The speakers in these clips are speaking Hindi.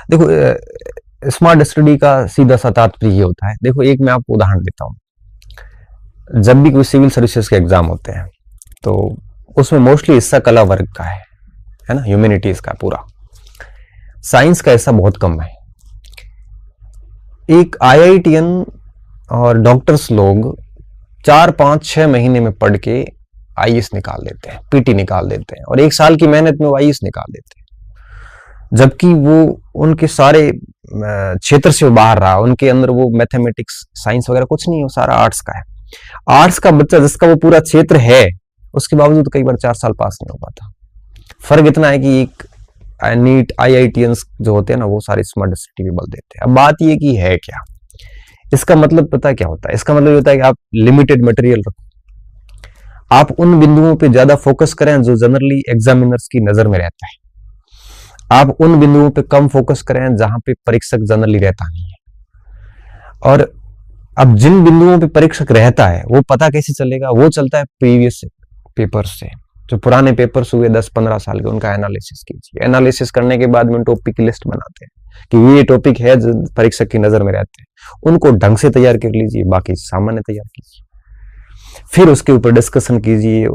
देखो स्मार्ट स्टडी का सीधा सा तात्पर्य ये होता है। देखो एक मैं आपको उदाहरण देता हूँ। जब भी कोई सिविल सर्विसेज के एग्जाम होते हैं तो उसमें मोस्टली हिस्सा कला वर्ग का है ना, ह्यूमैनिटीज का पूरा। साइंस का हिस्सा बहुत कम है। एक आईआईटीएन और डॉक्टर्स लोग 4-5-6 महीने में पढ़ के आईएएस निकाल देते हैं, पीटी निकाल देते हैं, और 1 साल की मेहनत में वो आईएएस निकाल देते हैं, जबकि वो उनके सारे क्षेत्र से बाहर रहा, उनके अंदर वो मैथमेटिक्स साइंस वगैरह कुछ नहीं है, वो सारा आर्ट्स का है। आर्ट्स का बच्चा जिसका वो पूरा क्षेत्र है, उसके बावजूद कई बार 4 साल पास नहीं हो पाता। फर्क इतना है कि एक नीट आईआईटीएंस जो होते हैं ना, वो सारे स्मार्ट स्टडी पे बल देते हैं। अब बात ये कि है क्या इसका मतलब, पता क्या होता है? इसका मतलब ये होता है कि आप लिमिटेड मटेरियल रखो, आप उन बिंदुओं पे ज्यादा फोकस करें जो जनरली एग्जामिनर्स की नजर में रहता है, आप उन बिंदुओं पे कम फोकस करें जहां पे परीक्षक जनरली रहता नहीं है। और अब जिन बिंदुओं पे परीक्षक रहता है वो पता कैसे चलेगा? वो चलता है प्रीवियस पेपर से, जो पुराने पेपर्स हुए 10-15 साल के, उनका एनालिसिस कीजिए। एनालिसिस करने के बाद में टॉपिक की लिस्ट बनाते हैं कि ये टॉपिक है जो परीक्षक की नजर में रहते हैं, उनको ढंग से तैयार कर लीजिए, बाकी सामान्य तैयार कीजिए। फिर उसके ऊपर डिस्कशन कीजिए,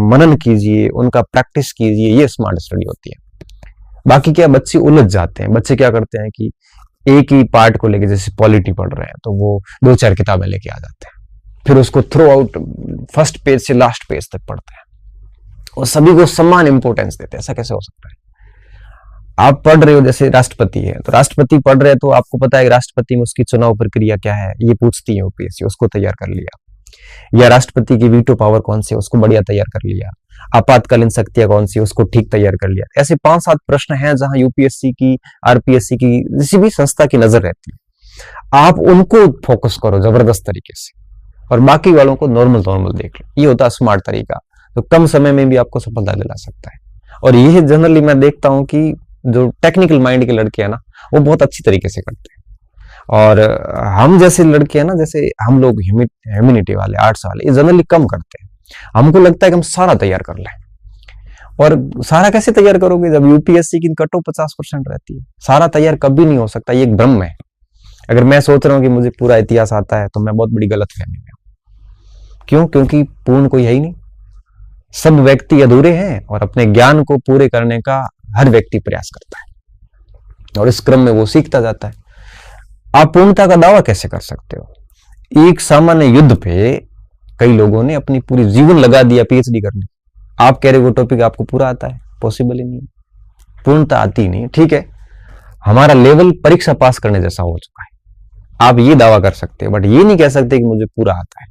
मनन कीजिए, उनका प्रैक्टिस कीजिए। ये स्मार्ट स्टडी होती है। बाकी क्या, बच्चे उलझ जाते हैं। बच्चे क्या करते हैं कि एक ही पार्ट को लेके, जैसे पॉलिटी पढ़ रहे हैं तो वो 2-4 किताबें लेके आ जाते हैं, फिर उसको थ्रू आउट फर्स्ट पेज से लास्ट पेज तक पढ़ते हैं और सभी को समान इंपॉर्टेंस देते हैं। ऐसा कैसे हो सकता है? आप पढ़ रहे हो, जैसे राष्ट्रपति है तो राष्ट्रपति पढ़ रहे हैं तो आपको पता है राष्ट्रपति में उसकी चुनाव प्रक्रिया क्या है, ये पूछती है यूपीएससी, उसको तैयार कर लिया। या राष्ट्रपति की वीटो पावर कौन सी है, उसको बढ़िया तैयार कर लिया। आपातकालीन शक्तियां कौन सी है, उसको ठीक तैयार कर लिया। ऐसे 5-7 प्रश्न हैं जहां यूपीएससी की, आरपीएससी की, किसी भी संस्था की नजर रहती है। आप उनको फोकस करो जबरदस्त तरीके से और बाकी वालों को नॉर्मल देख लो। ये होता है स्मार्ट तरीका, तो कम समय में भी आपको सफलता दिला सकता है। और यही जनरली मैं देखता हूं कि जो टेक्निकल माइंड के लड़के हैं ना, वो बहुत अच्छी तरीके से करते हैं। और हम जैसे लड़के हैं ना, जैसे हम लोग ह्यूमैनिटी वाले, आर्ट्स वाले, ये जनरली कम करते हैं। हमको लगता है कि हम सारा तैयार कर लें, और सारा कैसे तैयार करोगे जब यूपीएससी की कट ऑफ 50% रहती है? सारा तैयार कभी नहीं हो सकता, ये एक भ्रम है। अगर मैं सोच रहा हूं कि मुझे पूरा इतिहास आता है तो मैं बहुत बड़ी गलतफहमी में हूं। क्यों? क्योंकि पूर्ण कोई है ही नहीं, सब व्यक्ति अधूरे हैं, और अपने ज्ञान को पूरे करने का हर व्यक्ति प्रयास करता है, और इस क्रम में वो सीखता जाता है। आप पूर्णता का दावा कैसे कर सकते हो? एक सामान्य युद्ध पे कई लोगों ने अपनी पूरी जीवन लगा दिया पीएचडी करने। आप कह रहे हो वो टॉपिक आपको पूरा आता है? पॉसिबल ही नहीं, पूर्णता आती नहीं। ठीक है, हमारा लेवल परीक्षा पास करने जैसा हो चुका है, आप ये दावा कर सकते हो, बट ये नहीं कह सकते कि मुझे पूरा आता है।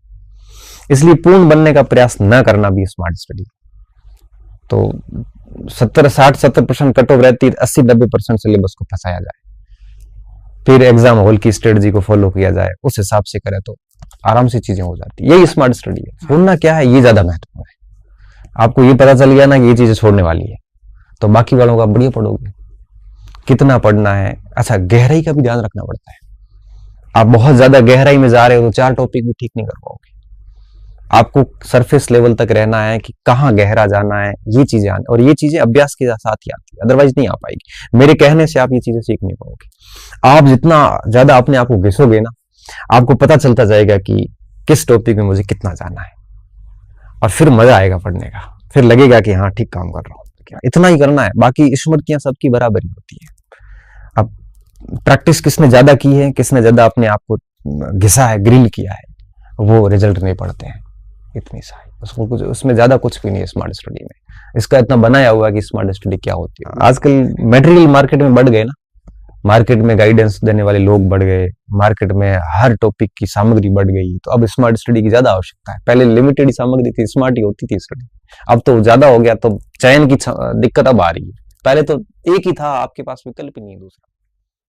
इसलिए पूर्ण बनने का प्रयास न करना भी स्मार्ट स्टडी। तो 60-70% कट ऑफ रहती है, 80-90% सिलेबस को फंसाया जाए, फिर एग्जाम हॉल की स्ट्रेटजी को फॉलो किया जाए, उस हिसाब से करे तो आराम से चीजें हो जाती है। यही स्मार्ट स्टडी है। छोड़ना क्या है, ये ज्यादा महत्वपूर्ण है। आपको ये पता चल गया ना कि ये चीजें छोड़ने वाली है, तो बाकी वालों का बढ़िया पढ़ोगे। कितना पढ़ना है, अच्छा गहराई का भी ध्यान रखना पड़ता है। आप बहुत ज्यादा गहराई में जा रहे हो तो 4 टॉपिक भी ठीक नहीं कर पाओगे। आपको सरफेस लेवल तक रहना है कि कहाँ गहरा जाना है, ये चीजें आने, और ये चीजें अभ्यास के साथ ही आती है, अदरवाइज नहीं आ पाएगी। मेरे कहने से आप ये चीजें सीख नहीं पाओगे। आप जितना ज्यादा अपने आप को घिसोगे ना, आपको पता चलता जाएगा कि किस टॉपिक में मुझे कितना जाना है, और फिर मजा आएगा पढ़ने का। फिर लगेगा कि हाँ ठीक काम कर रहा हूँ। क्या इतना ही करना है, बाकी स्मृतियां सबकी बराबरी होती है। अब प्रैक्टिस किसने ज्यादा की है, किसने ज्यादा अपने आप को घिसा है, ग्रिल किया है, वो रिजल्ट नहीं पड़ते हैं। इतनी सा उसको कुछ, उसमें ज्यादा कुछ भी नहीं है स्मार्ट स्टडी में। इसका इतना बनाया हुआ है कि स्मार्ट स्टडी क्या होती है। आजकल मटेरियल मार्केट में बढ़ गए ना, मार्केट में गाइडेंस देने वाले लोग बढ़ गए, मार्केट में हर टॉपिक की सामग्री बढ़ गई, तो अब स्मार्ट स्टडी की ज्यादा आवश्यकता है। पहले लिमिटेड ही सामग्री थी, स्मार्ट ही होती थी स्टडी, अब तो ज्यादा हो गया, तो चयन की दिक्कत अब आ रही है। पहले तो एक ही था, आपके पास विकल्प ही नहीं है दूसरा।